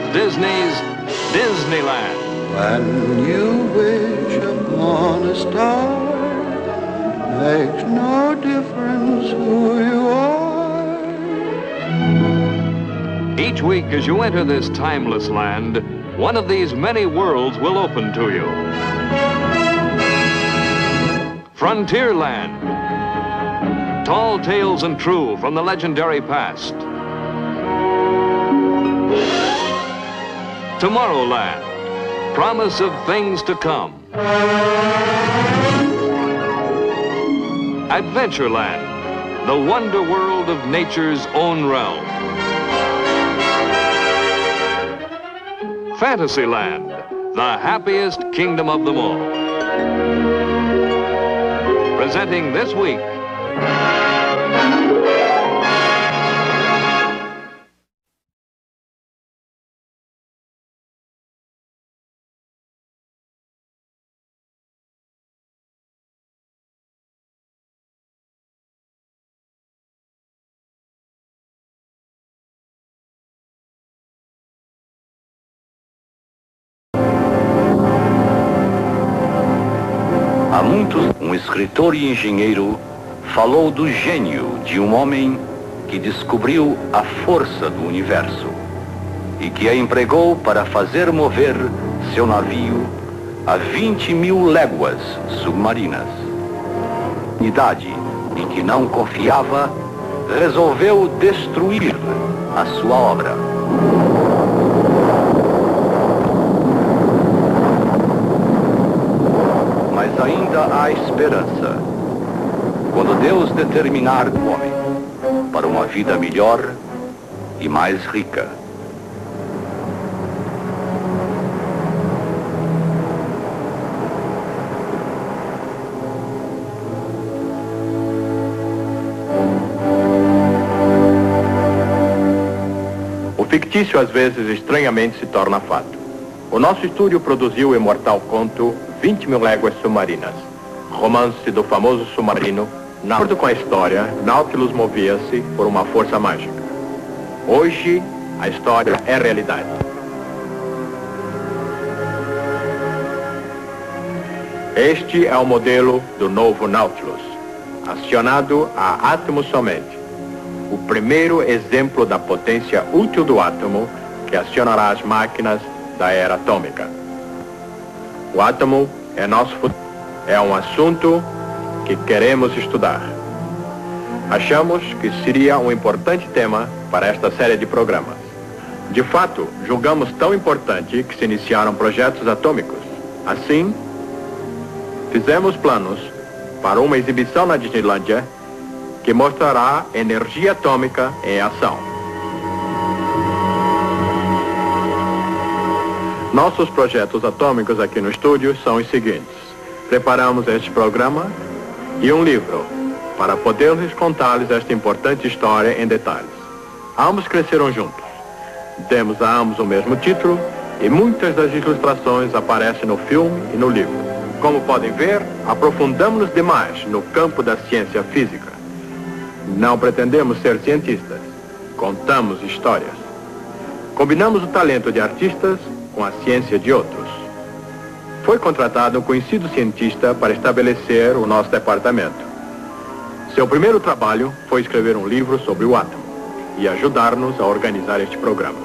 Walt Disney's Disneyland. When you wish upon a star, makes no difference who you are. Each week as you enter this timeless land, one of these many worlds will open to you. Frontierland. Tall tales and true from the legendary past. Tomorrowland. Promise of things to come. Adventureland. The wonder world of nature's own realm. Fantasyland. The happiest kingdom of them all. Presenting this week, há muitos, um escritor e engenheiro falou do gênio de um homem que descobriu a força do universo e que a empregou para fazer mover seu navio a 20.000 léguas submarinas. Idade em que não confiava, resolveu destruir a sua obra. Mas ainda há esperança. Quando Deus determinar o homem para uma vida melhor e mais rica. O fictício às vezes estranhamente se torna fato. O nosso estúdio produziu o imortal conto 20.000 léguas submarinas, romance do famoso submarino. De acordo com a história, Nautilus movia-se por uma força mágica. Hoje, a história é realidade. Este é o modelo do novo Nautilus, acionado a átomo somente. O primeiro exemplo da potência útil do átomo que acionará as máquinas da era atômica. O átomo é nosso futuro. É um assunto que queremos estudar. Achamos que seria um importante tema para esta série de programas. De fato, julgamos tão importante que se iniciaram projetos atômicos. Assim, fizemos planos para uma exibição na Disneylândia que mostrará energia atômica em ação. Nossos projetos atômicos aqui no estúdio são os seguintes. Preparamos este programa e um livro para podermos contar-lhes esta importante história em detalhes. Ambos cresceram juntos. Demos a ambos o mesmo título e muitas das ilustrações aparecem no filme e no livro. Como podem ver, aprofundamos-nos demais no campo da ciência física. Não pretendemos ser cientistas, contamos histórias. Combinamos o talento de artistas com a ciência de outros. Foi contratado um conhecido cientista para estabelecer o nosso departamento. Seu primeiro trabalho foi escrever um livro sobre o átomo e ajudar-nos a organizar este programa.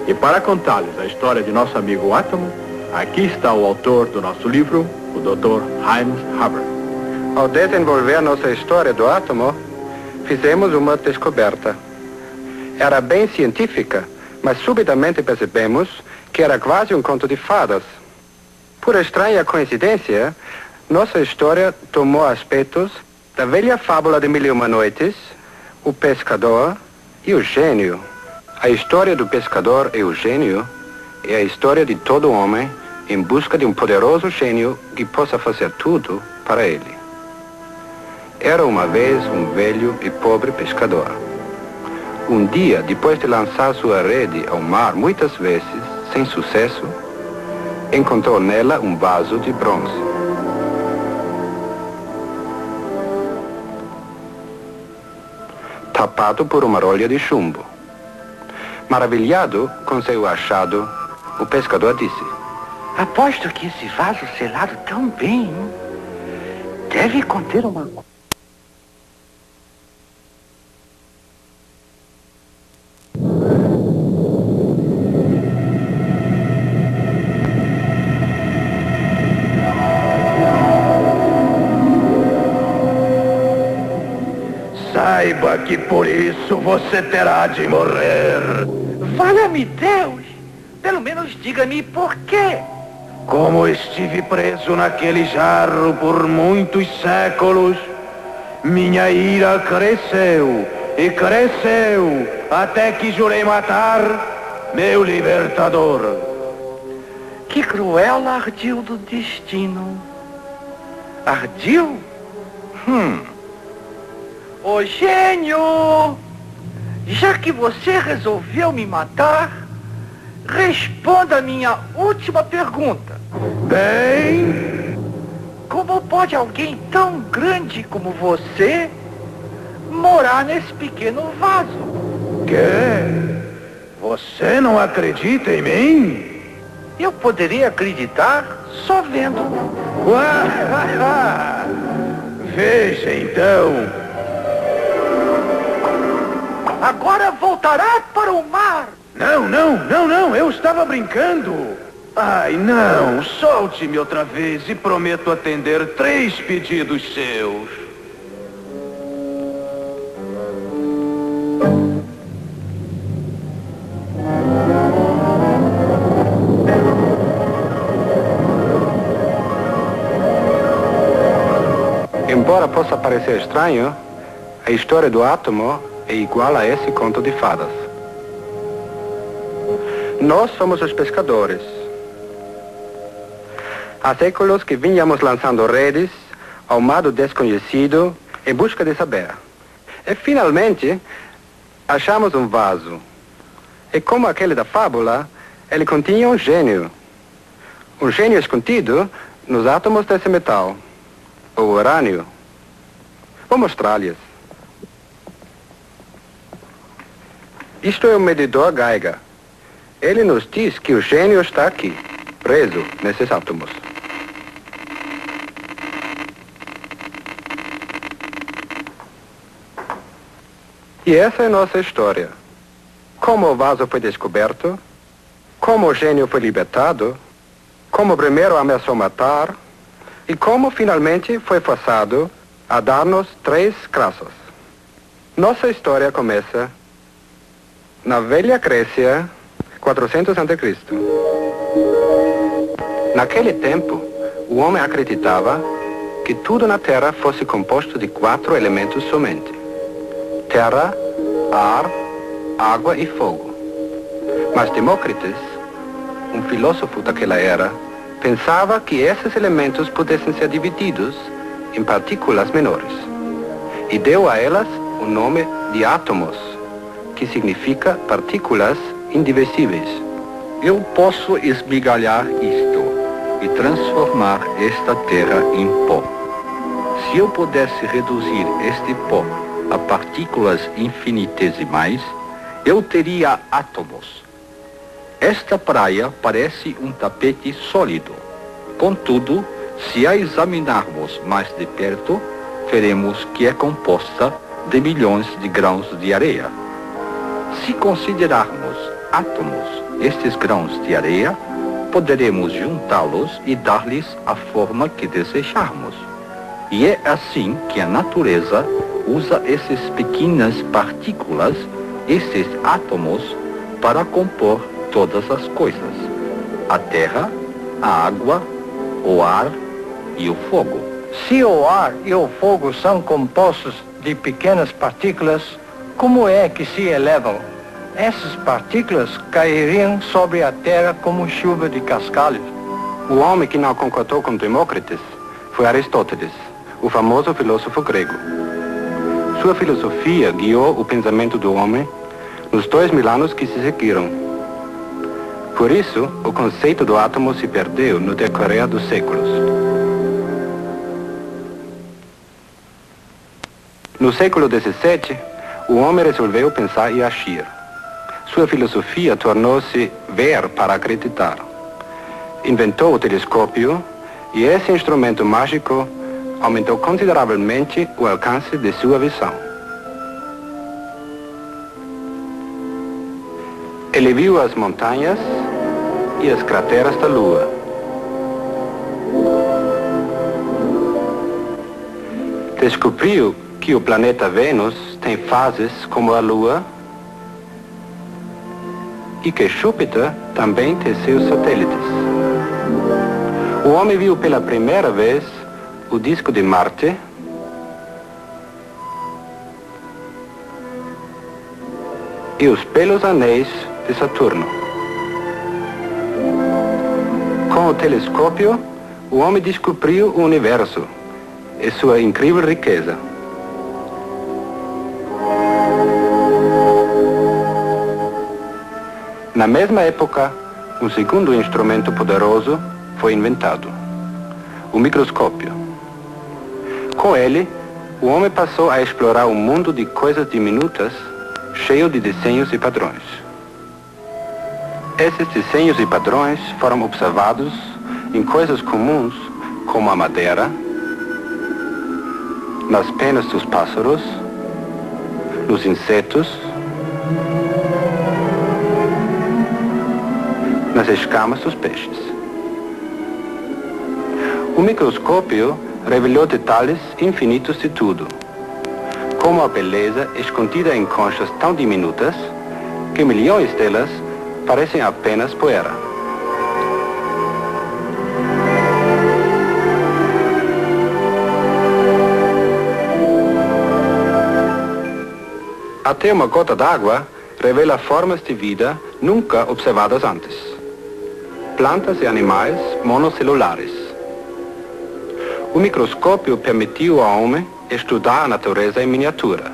E para contar-lhes a história de nosso amigo átomo, aqui está o autor do nosso livro, o Dr. Heinz Haber. Ao desenvolver nossa história do átomo, fizemos uma descoberta. Era bem científica, mas subitamente percebemos que era quase um conto de fadas. Por estranha coincidência, nossa história tomou aspectos da velha fábula de Mil e Uma Noites, o pescador e o gênio. A história do pescador e o gênio é a história de todo homem em busca de um poderoso gênio que possa fazer tudo para ele. Era uma vez um velho e pobre pescador. Um dia, depois de lançar sua rede ao mar muitas vezes, sem sucesso, encontrou nela um vaso de bronze. Tapado por uma rolha de chumbo. Maravilhado com seu achado, o pescador disse: Aposto que esse vaso selado tão bem deve conter uma... Saiba que por isso você terá de morrer. Valha-me Deus! Pelo menos diga-me por quê. Como estive preso naquele jarro por muitos séculos, minha ira cresceu e cresceu até que jurei matar meu libertador. Que cruel ardil do destino. Ardil? Ô gênio! Já que você resolveu me matar, responda a minha última pergunta. Bem, como pode alguém tão grande como você morar nesse pequeno vaso? que? Você não acredita em mim? Eu poderia acreditar só vendo. Veja então. Agora voltará para o mar. Não, eu estava brincando. Ai, não, solte-me outra vez e prometo atender 3 pedidos seus. Embora possa parecer estranho, a história do átomo é igual a esse conto de fadas. Nós somos os pescadores. Há séculos que vinhamos lançando redes ao mar do desconhecido em busca de saber. E finalmente achamos um vaso. E como aquele da fábula, ele continha um gênio. Um gênio escondido nos átomos desse metal, o urânio. Vou mostrar-lhes. Isto é um medidor Geiger. Ele nos diz que o gênio está aqui, preso nesses átomos. E essa é nossa história. Como o vaso foi descoberto, como o gênio foi libertado, como primeiro ameaçou matar e como finalmente foi forçado a dar-nos 3 crassos. Nossa história começa na velha Grécia, 400 a.C. Naquele tempo, o homem acreditava que tudo na Terra fosse composto de 4 elementos somente: terra, ar, água e fogo. Mas Demócritos, um filósofo daquela era, pensava que esses elementos pudessem ser divididos em partículas menores e deu a elas o nome de átomos, que significa partículas indivisíveis. Eu posso esmigalhar isto e transformar esta terra em pó. Se eu pudesse reduzir este pó a partículas infinitesimais, eu teria átomos. Esta praia parece um tapete sólido. Contudo, se a examinarmos mais de perto, veremos que é composta de milhões de grãos de areia. Se considerarmos átomos estes grãos de areia, poderemos juntá-los e dar-lhes a forma que desejarmos. E é assim que a natureza usa essas pequenas partículas, esses átomos, para compor todas as coisas: a terra, a água, o ar e o fogo. Se o ar e o fogo são compostos de pequenas partículas, como é que se elevam? Essas partículas cairiam sobre a terra como chuva de cascalhos. O homem que não concordou com Demócritos foi Aristóteles, o famoso filósofo grego. Sua filosofia guiou o pensamento do homem nos 2000 anos que se seguiram. Por isso, o conceito do átomo se perdeu no decorrer dos séculos. No século XVII, o homem resolveu pensar e agir. Sua filosofia tornou-se ver para acreditar. Inventou o telescópio e esse instrumento mágico aumentou consideravelmente o alcance de sua visão. Ele viu as montanhas e as crateras da Lua. Descobriu que o planeta Vênus tem fases como a Lua e que Júpiter também tem seus satélites. O homem viu pela primeira vez o disco de Marte e os belos anéis de Saturno. Com o telescópio, o homem descobriu o universo e sua incrível riqueza. Na mesma época, um segundo instrumento poderoso foi inventado: o microscópio. Com ele, o homem passou a explorar um mundo de coisas diminutas, cheio de desenhos e padrões. Esses desenhos e padrões foram observados em coisas comuns, como a madeira, nas penas dos pássaros, nos insetos, nas escamas dos peixes. O microscópio revelou detalhes infinitos de tudo, como a beleza escondida em conchas tão diminutas que milhões delas parecem apenas poeira. Até uma gota d'água revela formas de vida nunca observadas antes. Plantas e animais monocelulares. O microscópio permitiu ao homem estudar a natureza em miniatura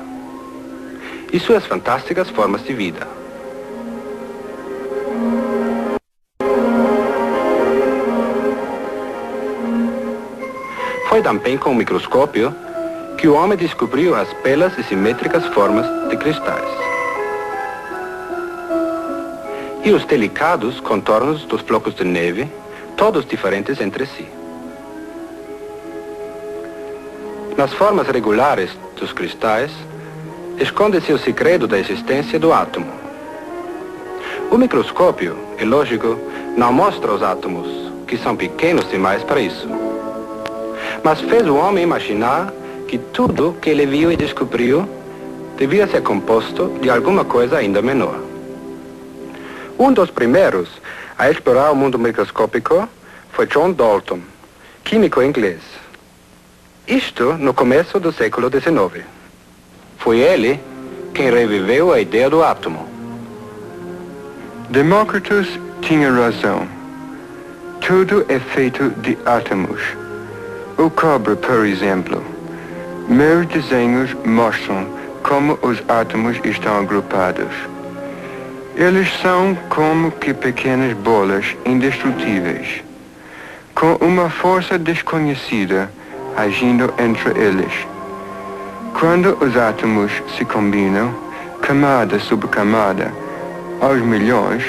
e suas fantásticas formas de vida. Foi também com o microscópio que o homem descobriu as belas e simétricas formas de cristais e os delicados contornos dos blocos de neve, todos diferentes entre si. Nas formas regulares dos cristais, esconde-se o segredo da existência do átomo. O microscópio, é lógico, não mostra os átomos, que são pequenos demais para isso. Mas fez o homem imaginar que tudo que ele viu e descobriu devia ser composto de alguma coisa ainda menor. Um dos primeiros a explorar o mundo microscópico foi John Dalton, químico inglês. Isto no começo do século XIX. Foi ele quem reviveu a ideia do átomo. Demócritus tinha razão. Tudo é feito de átomos. O cobre, por exemplo. Meus desenhos mostram como os átomos estão agrupados. Eles são como que pequenas bolas indestrutíveis, com uma força desconhecida agindo entre eles. Quando os átomos se combinam, camada sobre camada, aos milhões,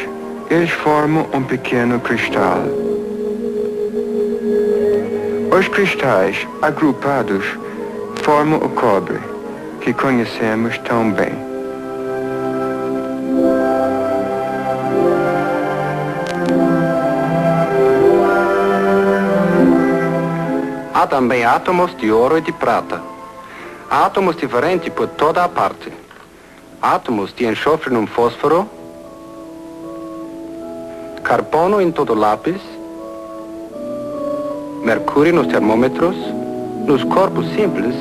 eles formam um pequeno cristal. Os cristais agrupados formam o cobre, que conhecemos tão bem. Há também átomos de ouro e de prata. Há átomos diferentes por toda a parte. Átomos de enxofre num fósforo, carbono em todo lápis, mercúrio nos termômetros. Nos corpos simples,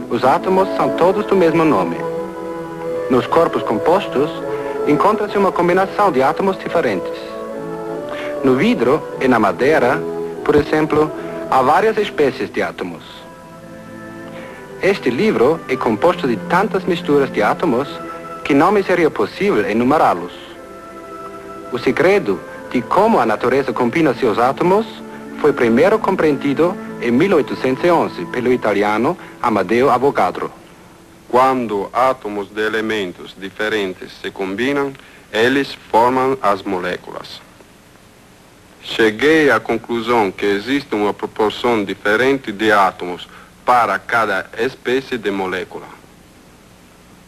os átomos são todos do mesmo nome. Nos corpos compostos, encontra-se uma combinação de átomos diferentes. No vidro e na madeira, por exemplo, há várias espécies de átomos. Este livro é composto de tantas misturas de átomos que não me seria possível enumerá-los. O segredo de como a natureza combina seus átomos foi primeiro compreendido em 1811 pelo italiano Amedeo Avogadro. Quando átomos de elementos diferentes se combinam, eles formam as moléculas. Cheguei à conclusão que existe uma proporção diferente de átomos para cada espécie de molécula.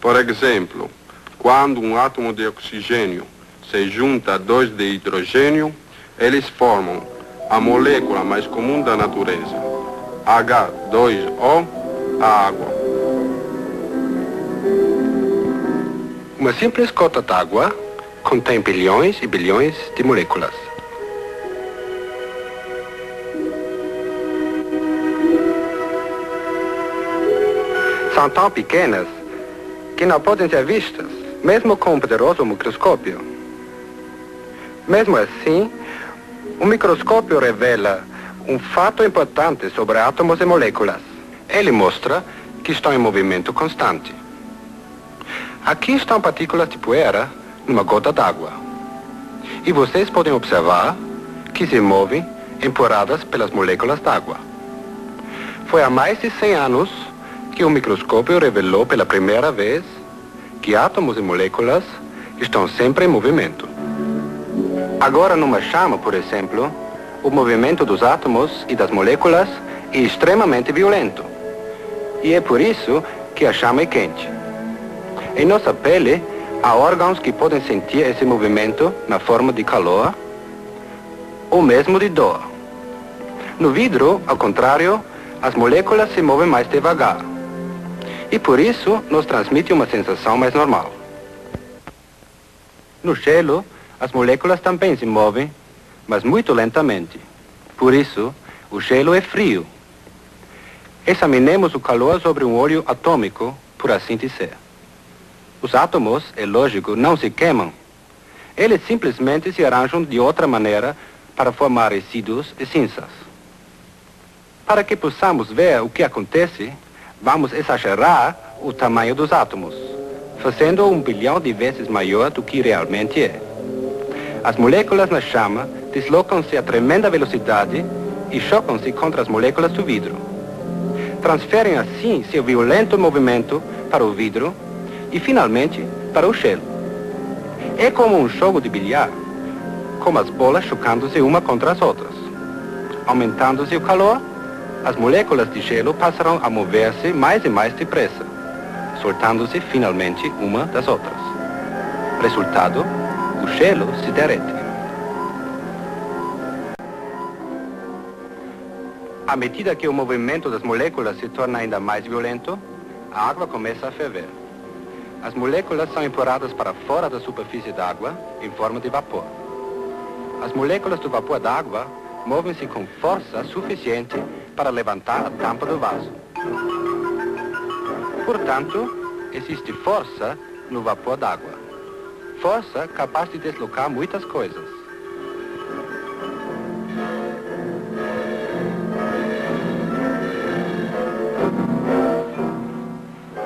Por exemplo, quando um átomo de oxigênio se junta a dois de hidrogênio, eles formam a molécula mais comum da natureza, H2O, a água. Uma simples gota d'água contém bilhões e bilhões de moléculas. São tão pequenas que não podem ser vistas, mesmo com um poderoso microscópio. Mesmo assim, o microscópio revela um fato importante sobre átomos e moléculas. Ele mostra que estão em movimento constante. Aqui estão partículas de poeira numa gota d'água. E vocês podem observar que se movem empurradas pelas moléculas d'água. Foi há mais de 100 anos que o microscópio revelou pela primeira vez que átomos e moléculas estão sempre em movimento. Agora, numa chama, por exemplo, o movimento dos átomos e das moléculas é extremamente violento. E é por isso que a chama é quente. Em nossa pele, há órgãos que podem sentir esse movimento na forma de calor ou mesmo de dor. No vidro, ao contrário, as moléculas se movem mais devagar. E por isso nos transmite uma sensação mais normal. No gelo, as moléculas também se movem, mas muito lentamente. Por isso, o gelo é frio. Examinemos o calor sobre um óleo atômico, por assim dizer. Os átomos, é lógico, não se queimam. Eles simplesmente se arranjam de outra maneira para formar resíduos e cinzas. Para que possamos ver o que acontece, vamos exagerar o tamanho dos átomos, fazendo-o 1 bilhão de vezes maior do que realmente é. As moléculas na chama deslocam-se a tremenda velocidade e chocam-se contra as moléculas do vidro. Transferem assim seu violento movimento para o vidro e, finalmente, para o gelo. É como um jogo de bilhar, com as bolas chocando-se uma contra as outras. Aumentando-se o calor, as moléculas de gelo passarão a mover-se mais e mais depressa, soltando-se finalmente uma das outras. Resultado, o gelo se derrete. À medida que o movimento das moléculas se torna ainda mais violento, a água começa a ferver. As moléculas são empurradas para fora da superfície da água em forma de vapor. As moléculas do vapor d'água movem-se com força suficiente para levantar a tampa do vaso. Portanto, existe força no vapor d'água. Força capaz de deslocar muitas coisas.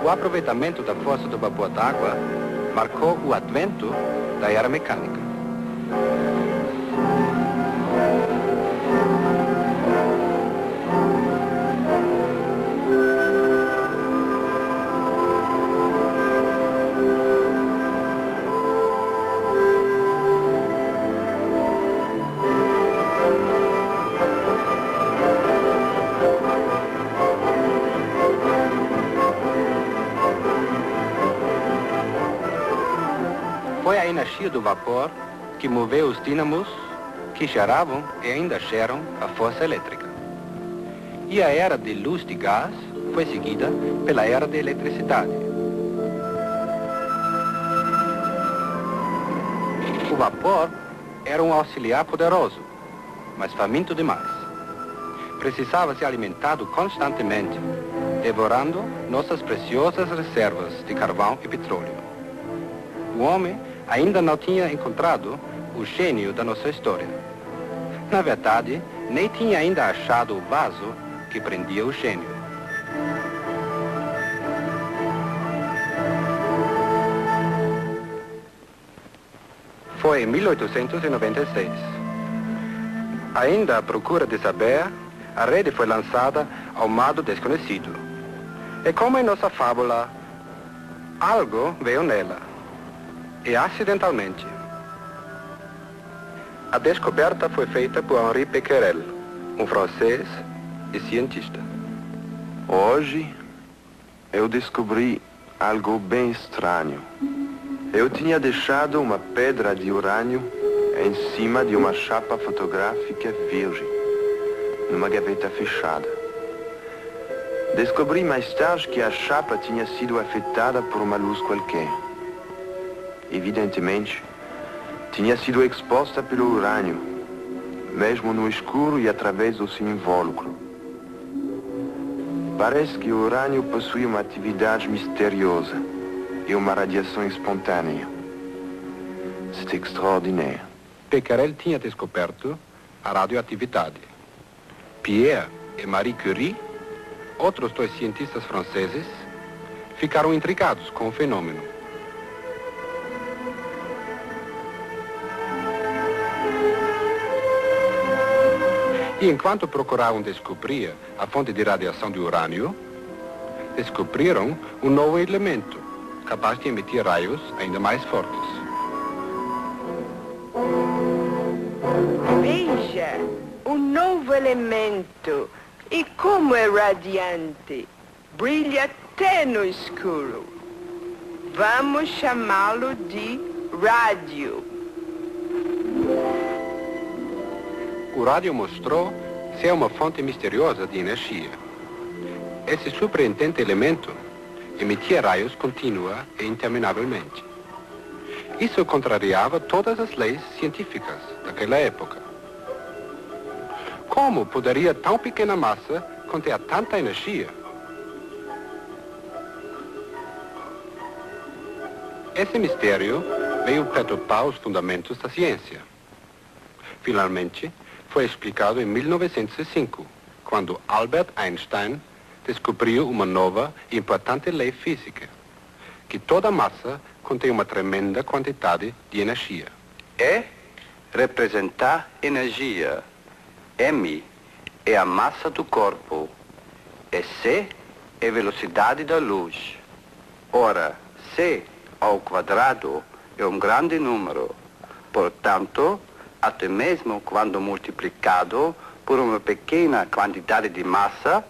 O aproveitamento da força do vapor d'água marcou o advento da era mecânica. Foi a energia do vapor que moveu os dínamos que geravam e ainda geram a força elétrica. E a era de luz de gás foi seguida pela era de eletricidade. O vapor era um auxiliar poderoso, mas faminto demais. Precisava ser alimentado constantemente, devorando nossas preciosas reservas de carvão e petróleo. O homem ainda não tinha encontrado o gênio da nossa história. Na verdade, nem tinha ainda achado o vaso que prendia o gênio. Foi em 1896. Ainda à procura de saber, a rede foi lançada ao mar desconhecido. E como em nossa fábula, Algo veio nela, e acidentalmente. A descoberta foi feita por Henri Becquerel, um francês e cientista. Hoje, eu descobri algo bem estranho. Eu tinha deixado uma pedra de urânio em cima de uma chapa fotográfica virgem, numa gaveta fechada. Descobri mais tarde que a chapa tinha sido afetada por uma luz qualquer. Evidentemente, tinha sido exposta pelo urânio, mesmo no escuro e através do seu invólucro. Parece que o urânio possui uma atividade misteriosa e uma radiação espontânea. C'est extraordinário. Becquerel tinha descoberto a radioatividade. Pierre e Marie Curie, outros dois cientistas franceses, ficaram intrigados com o fenômeno. E enquanto procuravam descobrir a fonte de radiação do urânio, descobriram um novo elemento, capaz de emitir raios ainda mais fortes. Veja, um novo elemento. E como é radiante. Brilha até no escuro. Vamos chamá-lo de rádio. O rádio mostrou ser uma fonte misteriosa de energia. Esse surpreendente elemento emitia raios contínua e interminavelmente. Isso contrariava todas as leis científicas daquela época. Como poderia tão pequena massa conter tanta energia? Esse mistério veio perturbar os fundamentos da ciência. Finalmente, foi explicado em 1905, quando Albert Einstein descobriu uma nova e importante lei física, que toda massa contém uma tremenda quantidade de energia. E representar energia. M é a massa do corpo, e C é a velocidade da luz. Ora, C ao quadrado é um grande número, portanto, até mesmo quando multiplicado por uma pequena quantidade de massa,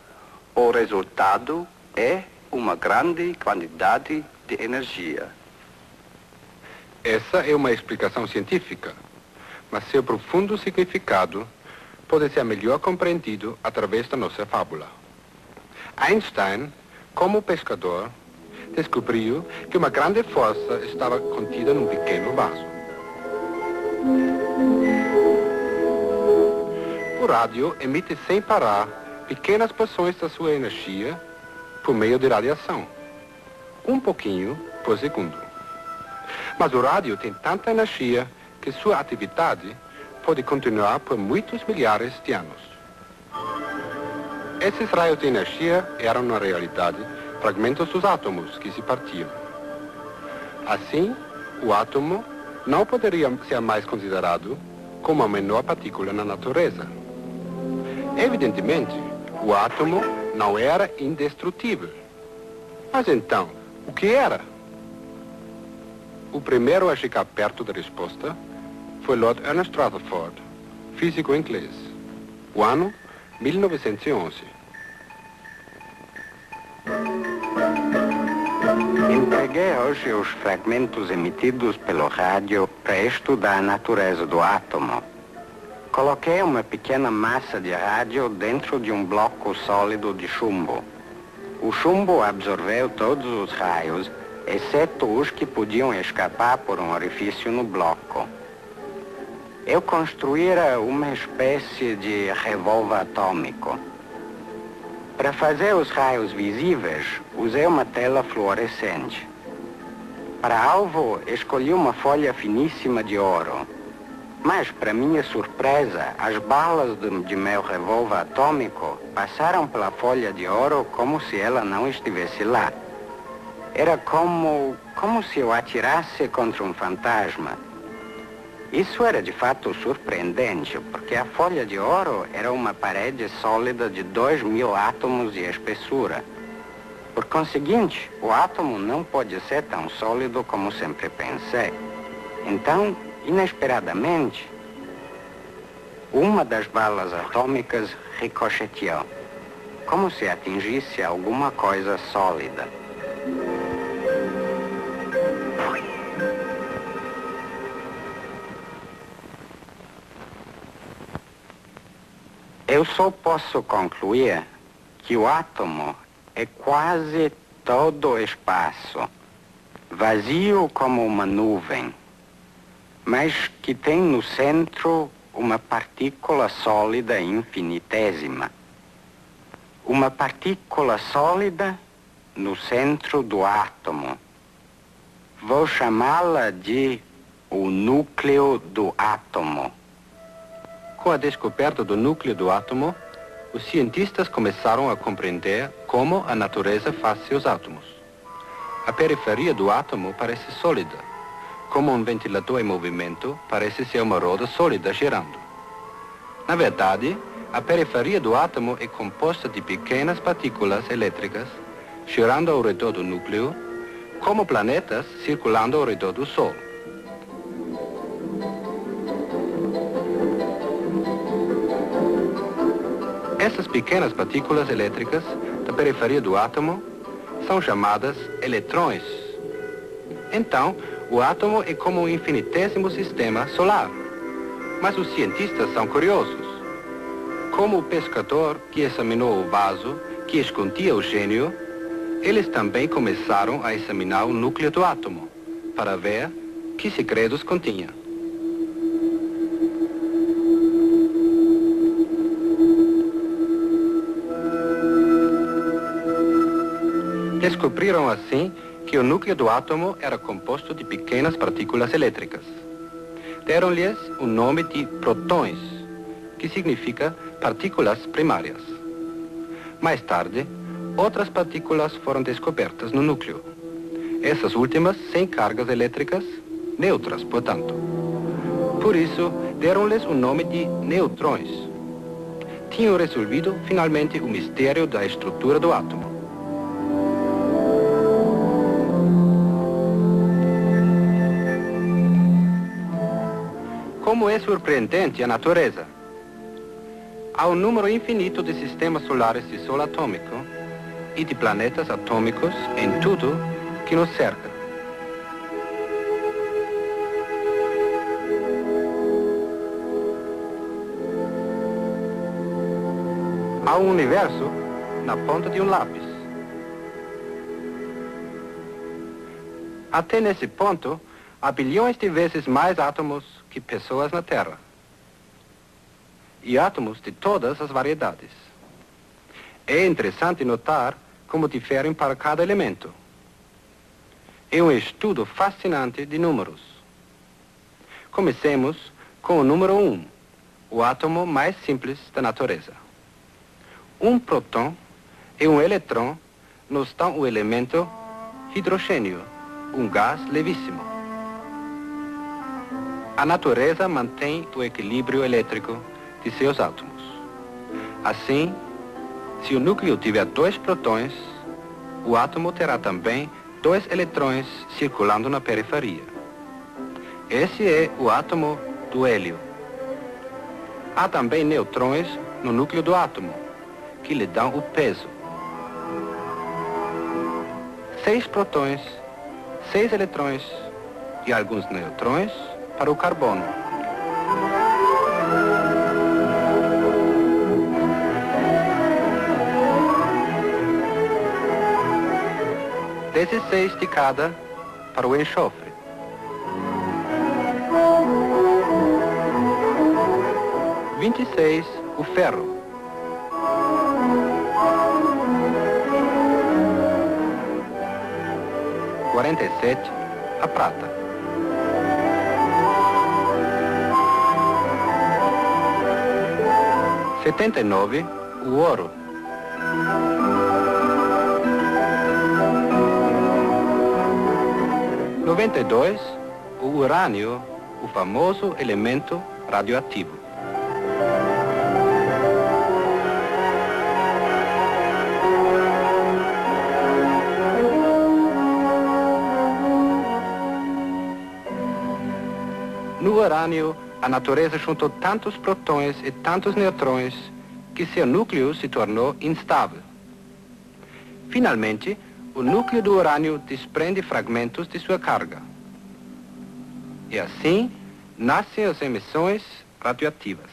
o resultado é uma grande quantidade de energia. Essa é uma explicação científica, mas seu profundo significado pode ser melhor compreendido através da nossa fábula. Einstein, como pescador, descobriu que uma grande força estava contida num pequeno vaso. O rádio emite sem parar pequenas porções da sua energia por meio de radiação, um pouquinho por segundo. Mas o rádio tem tanta energia que sua atividade pode continuar por muitos milhares de anos. Esses raios de energia eram, na realidade, fragmentos dos átomos que se partiam. Assim, o átomo não poderia ser mais considerado como a menor partícula na natureza. Evidentemente, o átomo não era indestrutível. Mas então, o que era? O primeiro a chegar perto da resposta foi Lord Ernest Rutherford, físico inglês. O ano 1911. Entreguei hoje os fragmentos emitidos pelo rádio para estudar a natureza do átomo. Coloquei uma pequena massa de rádio dentro de um bloco sólido de chumbo. O chumbo absorveu todos os raios, exceto os que podiam escapar por um orifício no bloco. Eu construíra uma espécie de revólver atômico. Para fazer os raios visíveis, usei uma tela fluorescente. Para alvo, escolhi uma folha finíssima de ouro. Mas, para minha surpresa, as balas de meu revólver atômico passaram pela folha de ouro como se ela não estivesse lá. Era como se eu atirasse contra um fantasma. Isso era de fato surpreendente, porque a folha de ouro era uma parede sólida de 2000 átomos de espessura. Por conseguinte, o átomo não pode ser tão sólido como sempre pensei. Então, inesperadamente, uma das balas atômicas ricocheteou, como se atingisse alguma coisa sólida. Eu só posso concluir que o átomo é quase todo o espaço, vazio como uma nuvem, mas que tem no centro uma partícula sólida infinitésima. Uma partícula sólida no centro do átomo. Vou chamá-la de o núcleo do átomo. Com a descoberta do núcleo do átomo, os cientistas começaram a compreender como a natureza faz seus átomos. A periferia do átomo parece sólida, como um ventilador em movimento parece ser uma roda sólida girando. Na verdade, a periferia do átomo é composta de pequenas partículas elétricas girando ao redor do núcleo, como planetas circulando ao redor do Sol. Essas pequenas partículas elétricas da periferia do átomo são chamadas eletrões. Então, o átomo é como um infinitésimo sistema solar. Mas os cientistas são curiosos. Como o pescador que examinou o vaso que escondia o gênio, eles também começaram a examinar o núcleo do átomo para ver que segredos continha. Descobriram assim que o núcleo do átomo era composto de pequenas partículas elétricas. Deram-lhes o nome de prótons, que significa partículas primárias. Mais tarde, outras partículas foram descobertas no núcleo. Essas últimas sem cargas elétricas, neutras, portanto. Por isso, deram-lhes o nome de neutrões. Tinham resolvido finalmente o mistério da estrutura do átomo. Como é surpreendente a natureza! Há um número infinito de sistemas solares de Sol atômico e de planetas atômicos em tudo que nos cerca. Há um universo na ponta de um lápis. Até nesse ponto, há bilhões de vezes mais átomos que pessoas na Terra. E átomos de todas as variedades. É interessante notar como diferem para cada elemento. É um estudo fascinante de números. Comecemos com o número 1, o átomo mais simples da natureza. Um próton e um eletrão nos dão o elemento hidrogênio, um gás levíssimo. A natureza mantém o equilíbrio elétrico de seus átomos. Assim, se o núcleo tiver 2 prótons, o átomo terá também 2 eletrões circulando na periferia. Esse é o átomo do hélio. Há também neutrões no núcleo do átomo, que lhe dão o peso. 6 prótons, 6 eletrões e alguns neutrões para o carbono. Dezesseis de cada para o enxofre. Vinte e 26 o ferro. 47 a prata. 79 o ouro. 92 o urânio, o famoso elemento radioativo. 100 No urânio, a natureza juntou tantos protões e tantos neutrões que seu núcleo se tornou instável. Finalmente, o núcleo do urânio desprende fragmentos de sua carga. E assim, nascem as emissões radioativas.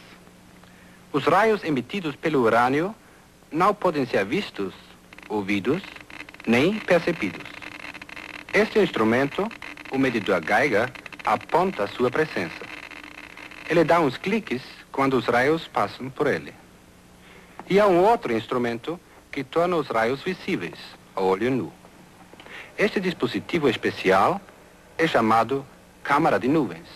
Os raios emitidos pelo urânio não podem ser vistos, ouvidos, nem percebidos. Este instrumento, o medidor Geiger, aponta a sua presença. Ele dá uns cliques quando os raios passam por ele. E há um outro instrumento que torna os raios visíveis, a olho nu. Este dispositivo especial é chamado câmara de nuvens.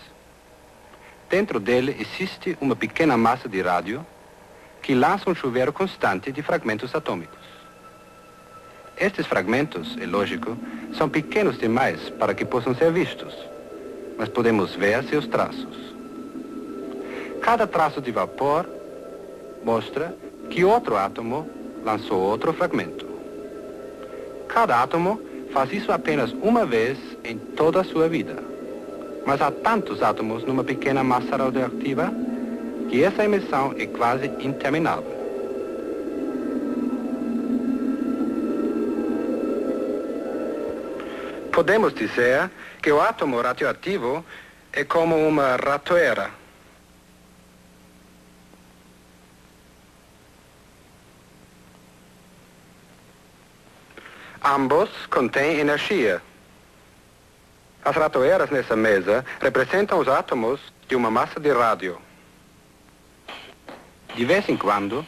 Dentro dele existe uma pequena massa de rádio que lança um chuveiro constante de fragmentos atômicos. Estes fragmentos, é lógico, são pequenos demais para que possam ser vistos, mas podemos ver seus traços. Cada traço de vapor mostra que outro átomo lançou outro fragmento. Cada átomo faz isso apenas uma vez em toda a sua vida. Mas há tantos átomos numa pequena massa radioativa que essa emissão é quase interminável. Podemos dizer que o átomo radioativo é como uma ratoeira. Ambos contêm energia. As ratoeiras nessa mesa representam os átomos de uma massa de rádio. De vez em quando,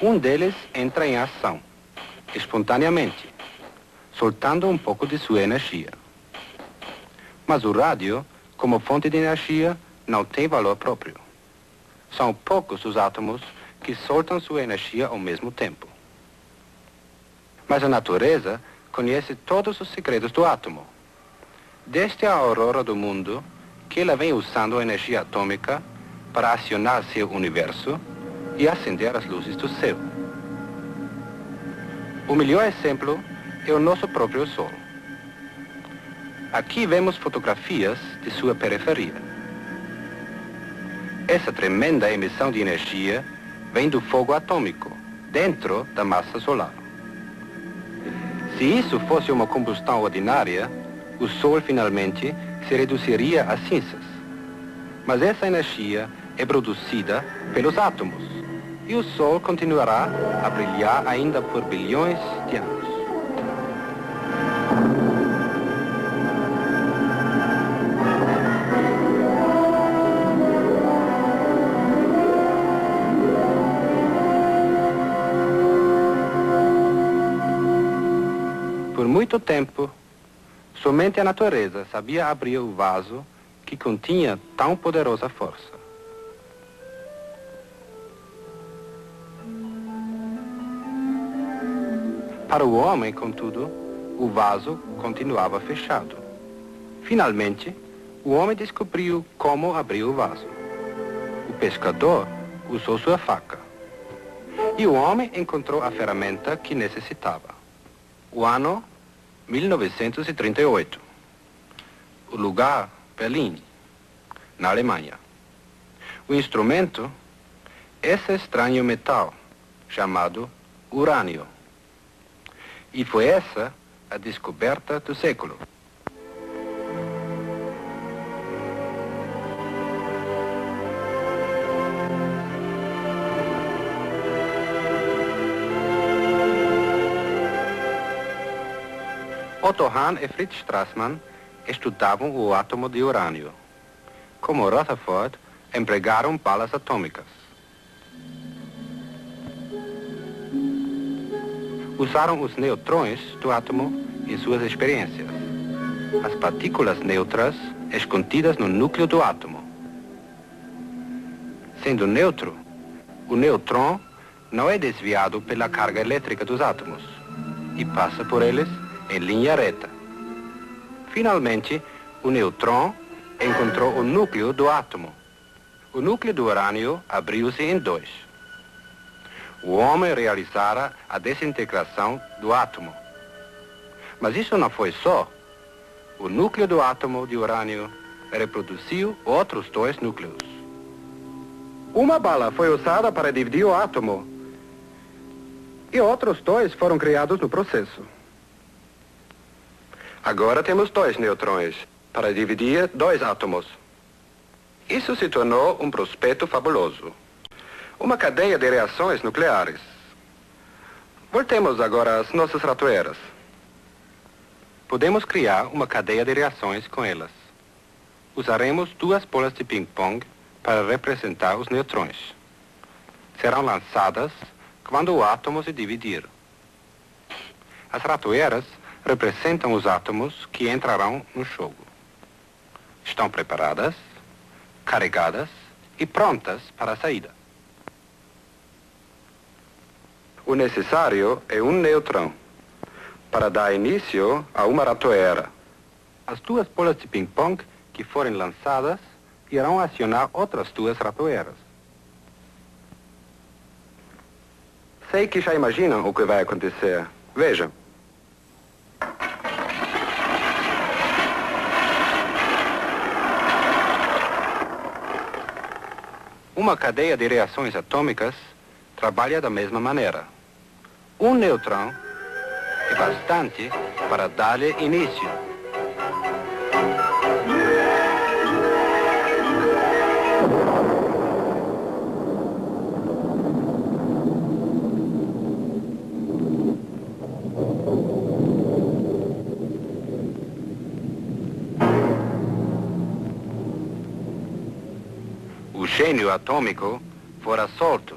um deles entra em ação, espontaneamente, soltando um pouco de sua energia. Mas o rádio, como fonte de energia, não tem valor próprio. São poucos os átomos que soltam sua energia ao mesmo tempo. Mas a natureza conhece todos os segredos do átomo. Desde a aurora do mundo, que ela vem usando a energia atômica para acionar seu universo e acender as luzes do céu. O melhor exemplo é o nosso próprio Sol. Aqui vemos fotografias de sua periferia. Essa tremenda emissão de energia vem do fogo atômico, dentro da massa solar. Se isso fosse uma combustão ordinária, o Sol finalmente se reduziria a cinzas. Mas essa energia é produzida pelos átomos, e o Sol continuará a brilhar ainda por bilhões de anos. Por muito tempo, somente a natureza sabia abrir o vaso que continha tão poderosa força. Para o homem, contudo, o vaso continuava fechado. Finalmente, o homem descobriu como abrir o vaso. O pescador usou sua faca. E o homem encontrou a ferramenta que necessitava. O ano 1938. O lugar, Berlim, na Alemanha. O instrumento, esse estranho metal, chamado urânio. E foi essa a descoberta do século. Otto Hahn e Fritz Strassmann estudavam o átomo de urânio. Como Rutherford, empregaram balas atômicas. Usaram os neutrões do átomo em suas experiências. As partículas neutras escondidas no núcleo do átomo. Sendo neutro, o nêutron não é desviado pela carga elétrica dos átomos e passa por eles em linha reta. Finalmente, o nêutron encontrou o núcleo do átomo. O núcleo do urânio abriu-se em dois. O homem realizara a desintegração do átomo. Mas isso não foi só. O núcleo do átomo de urânio reproduziu outros 2 núcleos. Uma bala foi usada para dividir o átomo e outros 2 foram criados no processo. Agora temos 2 neutrões para dividir 2 átomos. Isso se tornou um prospecto fabuloso. Uma cadeia de reações nucleares. Voltemos agora às nossas ratoeiras. Podemos criar uma cadeia de reações com elas. Usaremos 2 bolas de ping-pong para representar os neutrões. Serão lançadas quando o átomo se dividir. As ratoeiras representam os átomos que entrarão no jogo. Estão preparadas, carregadas e prontas para a saída. O necessário é um neutrão para dar início a uma ratoeira. As 2 bolas de ping-pong que forem lançadas irão acionar outras 2 ratoeiras. Sei que já imaginam o que vai acontecer. Vejam. Uma cadeia de reações atômicas trabalha da mesma maneira. Um neutrão é bastante para dar-lhe início. O gênio atômico fora solto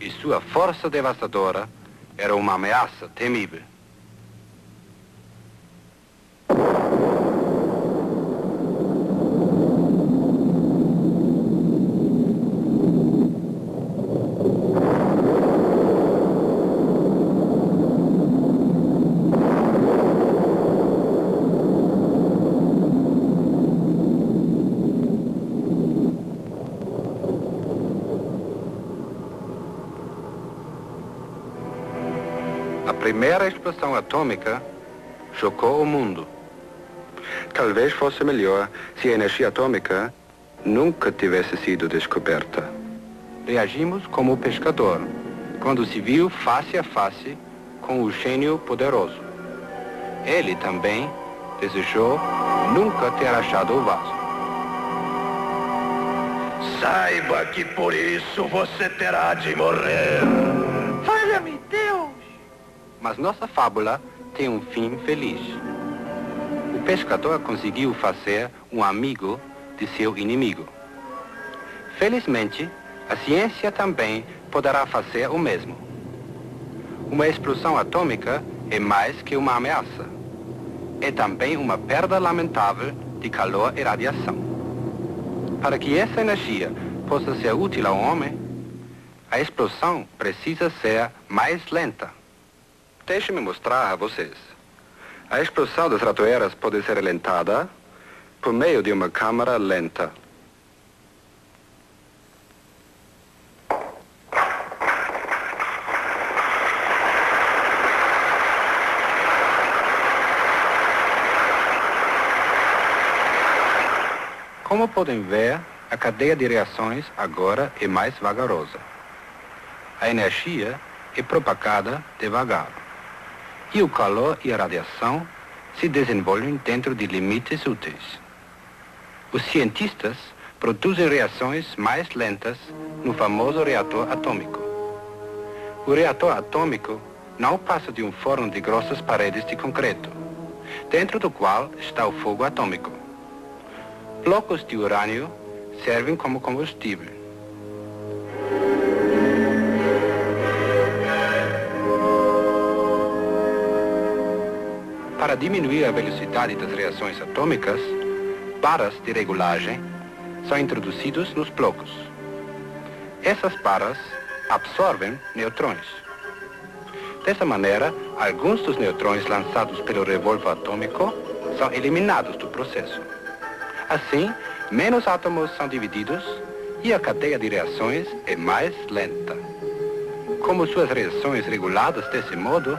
e sua força devastadora era uma ameaça temível. A primeira explosão atômica chocou o mundo. Talvez fosse melhor se a energia atômica nunca tivesse sido descoberta. Reagimos como o pescador, quando se viu face a face com o gênio poderoso. Ele também desejou nunca ter achado o vaso. Saiba que por isso você terá de morrer. Valha-me Deus! Mas nossa fábula tem um fim feliz. O pescador conseguiu fazer um amigo de seu inimigo. Felizmente, a ciência também poderá fazer o mesmo. Uma explosão atômica é mais que uma ameaça. É também uma perda lamentável de calor e radiação. Para que essa energia possa ser útil ao homem, a explosão precisa ser mais lenta. Deixe-me mostrar a vocês. A explosão das ratoeiras pode ser alentada por meio de uma câmara lenta. Como podem ver, a cadeia de reações agora é mais vagarosa. A energia é propagada devagar. E o calor e a radiação se desenvolvem dentro de limites úteis. Os cientistas produzem reações mais lentas no famoso reator atômico. O reator atômico não passa de um forno de grossas paredes de concreto, dentro do qual está o fogo atômico. Blocos de urânio servem como combustível. Para diminuir a velocidade das reações atômicas, barras de regulagem são introduzidas nos blocos. Essas barras absorvem neutrões. Dessa maneira, alguns dos neutrões lançados pelo revólver atômico são eliminados do processo. Assim, menos átomos são divididos e a cadeia de reações é mais lenta. Como suas reações reguladas desse modo,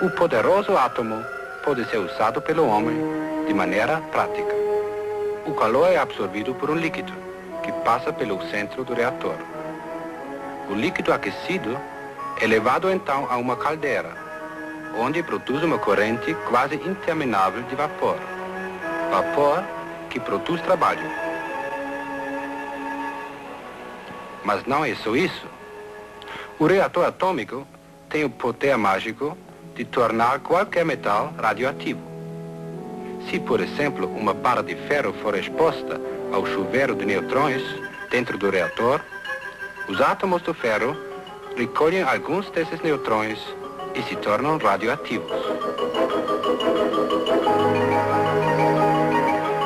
o poderoso átomo pode ser usado pelo homem de maneira prática. O calor é absorvido por um líquido, que passa pelo centro do reator. O líquido aquecido é levado então a uma caldeira, onde produz uma corrente quase interminável de vapor. Vapor que produz trabalho. Mas não é só isso. O reator atômico tem o poder mágico de tornar qualquer metal radioativo. Se, por exemplo, uma barra de ferro for exposta ao chuveiro de neutrões dentro do reator, os átomos do ferro recolhem alguns desses neutrões e se tornam radioativos.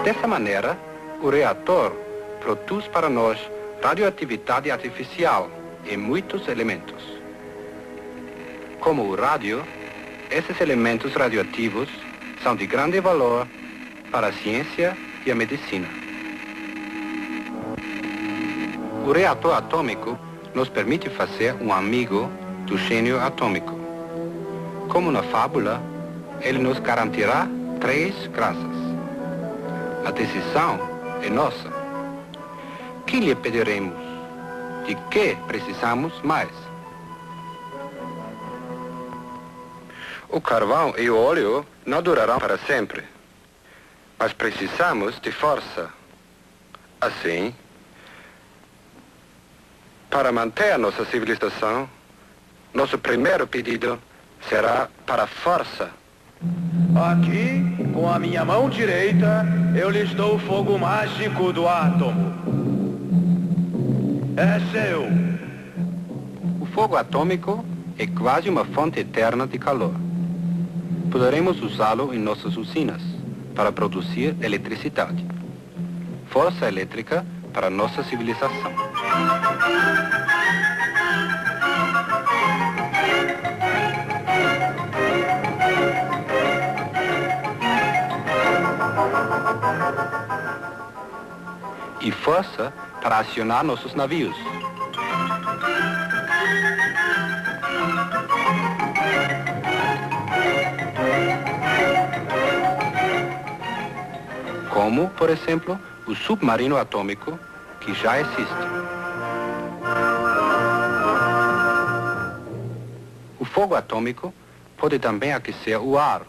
Dessa maneira, o reator produz para nós radioatividade artificial em muitos elementos. Como o rádio, esses elementos radioativos são de grande valor para a ciência e a medicina. O reator atômico nos permite fazer um amigo do gênio atômico. Como na fábula, ele nos garantirá 3 graças. A decisão é nossa. Que lhe pediremos? De que precisamos mais? O carvão e o óleo não durarão para sempre, mas precisamos de força. Assim, para manter a nossa civilização, nosso primeiro pedido será para a força. Aqui, com a minha mão direita, eu lhes dou o fogo mágico do átomo. É seu. O fogo atômico é quase uma fonte eterna de calor. Poderemos usá-lo em nossas usinas para produzir eletricidade. Força elétrica para nossa civilização. E força para acionar nossos navios. Como, por exemplo, o submarino atômico, que já existe. O fogo atômico pode também aquecer o ar.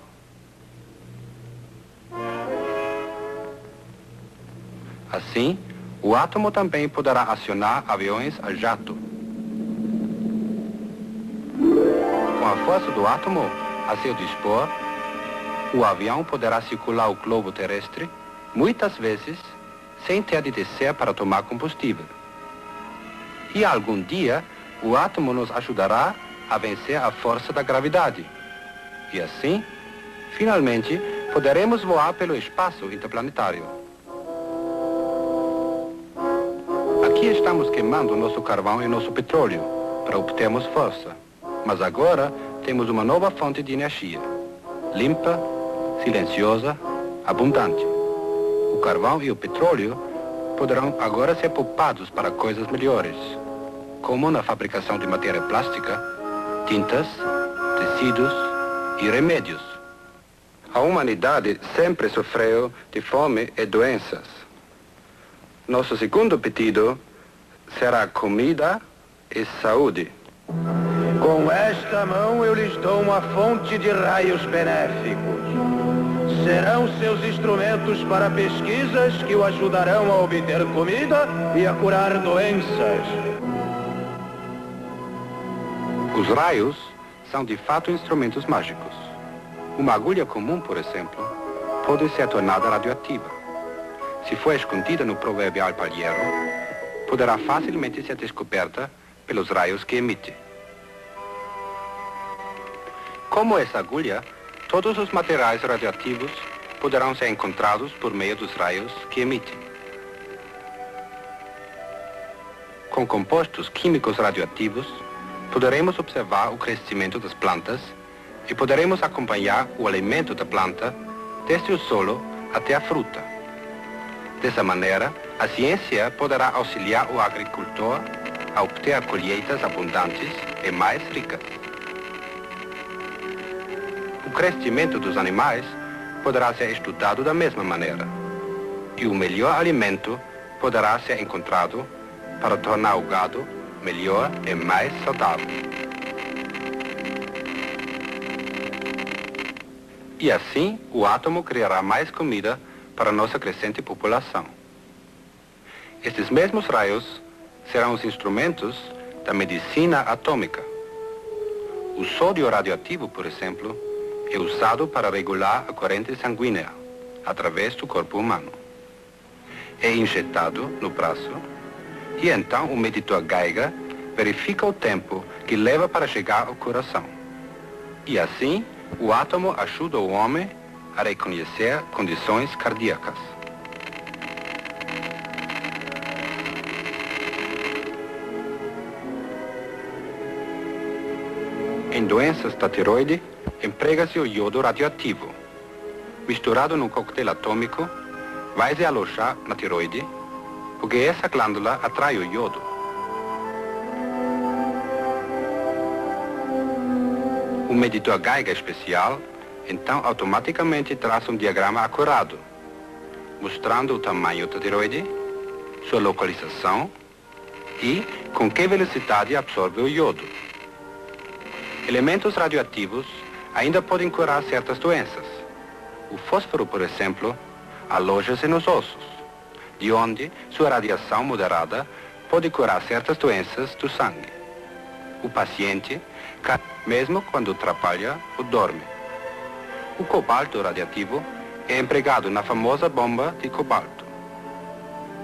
Assim, o átomo também poderá acionar aviões a jato. Com a força do átomo a seu dispor, o avião poderá circular o globo terrestre, muitas vezes, sem ter de descer para tomar combustível. E algum dia, o átomo nos ajudará a vencer a força da gravidade. E assim, finalmente, poderemos voar pelo espaço interplanetário. Aqui estamos queimando nosso carvão e nosso petróleo para obtermos força. Mas agora temos uma nova fonte de energia, limpa, silenciosa, abundante. O carvão e o petróleo poderão agora ser poupados para coisas melhores, como na fabricação de matéria plástica, tintas, tecidos e remédios. A humanidade sempre sofreu de fome e doenças. Nosso segundo pedido será comida e saúde. Com esta mão eu lhes dou uma fonte de raios benéficos. Serão seus instrumentos para pesquisas que o ajudarão a obter comida e a curar doenças. Os raios são de fato instrumentos mágicos. Uma agulha comum, por exemplo, pode ser tornada radioativa. Se for escondida no proverbial palheiro, poderá facilmente ser descoberta pelos raios que emite. Como essa agulha, todos os materiais radioativos poderão ser encontrados por meio dos raios que emitem. Com compostos químicos radioativos, poderemos observar o crescimento das plantas e poderemos acompanhar o alimento da planta desde o solo até a fruta. Dessa maneira, a ciência poderá auxiliar o agricultor a obter colheitas abundantes e mais ricas. O crescimento dos animais poderá ser estudado da mesma maneira. E o melhor alimento poderá ser encontrado para tornar o gado melhor e mais saudável. E assim, o átomo criará mais comida para nossa crescente população. Estes mesmos raios serão os instrumentos da medicina atômica. O sódio radioativo, por exemplo, é usado para regular a corrente sanguínea através do corpo humano. É injetado no braço e então o medidor Geiger verifica o tempo que leva para chegar ao coração. E assim, o átomo ajuda o homem a reconhecer condições cardíacas. Em doenças da tireoide, emprega-se o iodo radioativo. Misturado num coquetel atômico, vai se alojar na tireoide, porque essa glândula atrai o iodo. O medidor Geiger especial, então, automaticamente traz um diagrama acurado, mostrando o tamanho da tireoide, sua localização e com que velocidade absorve o iodo. Elementos radioativos ainda podem curar certas doenças. O fósforo, por exemplo, aloja-se nos ossos, de onde sua radiação moderada pode curar certas doenças do sangue. O paciente cai mesmo quando trabalha ou dorme. O cobalto radiativo é empregado na famosa bomba de cobalto.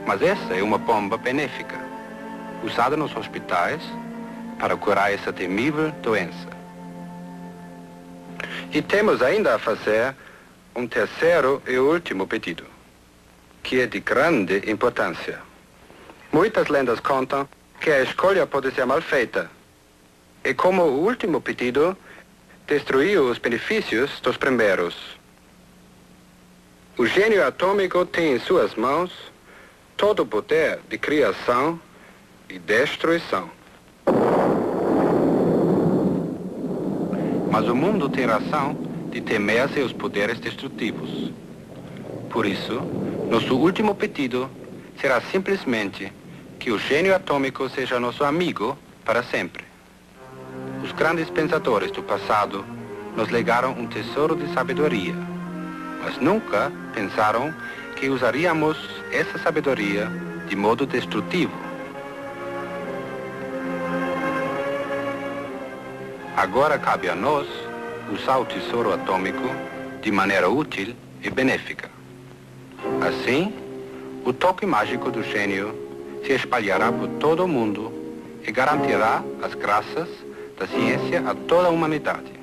Mas essa é uma bomba benéfica, usada nos hospitais para curar essa temível doença. E temos ainda a fazer um terceiro e último pedido, que é de grande importância. Muitas lendas contam que a escolha pode ser mal feita. E como o último pedido destruiu os benefícios dos primeiros. O gênio atômico tem em suas mãos todo o poder de criação e destruição. Mas o mundo tem razão de temer seus poderes destrutivos. Por isso, nosso último pedido será simplesmente que o gênio atômico seja nosso amigo para sempre. Os grandes pensadores do passado nos legaram um tesouro de sabedoria, mas nunca pensaram que usaríamos essa sabedoria de modo destrutivo. Agora cabe a nós usar o tesouro atômico de maneira útil e benéfica. Assim, o toque mágico do gênio se espalhará por todo o mundo e garantirá as graças da ciência a toda a humanidade.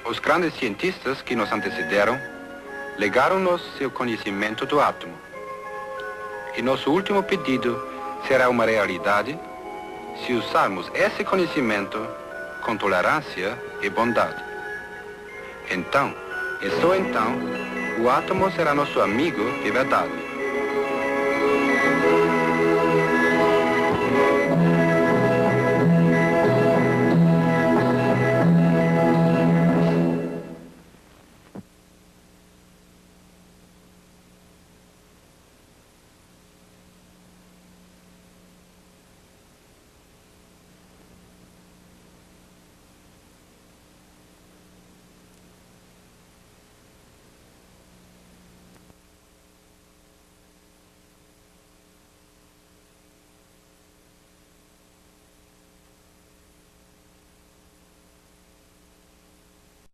Os grandes cientistas que nos antecederam legaram-nos seu conhecimento do átomo. E nosso último pedido será uma realidade se usarmos esse conhecimento com tolerância e bondade. Então, e só então, o átomo será nosso amigo de verdade.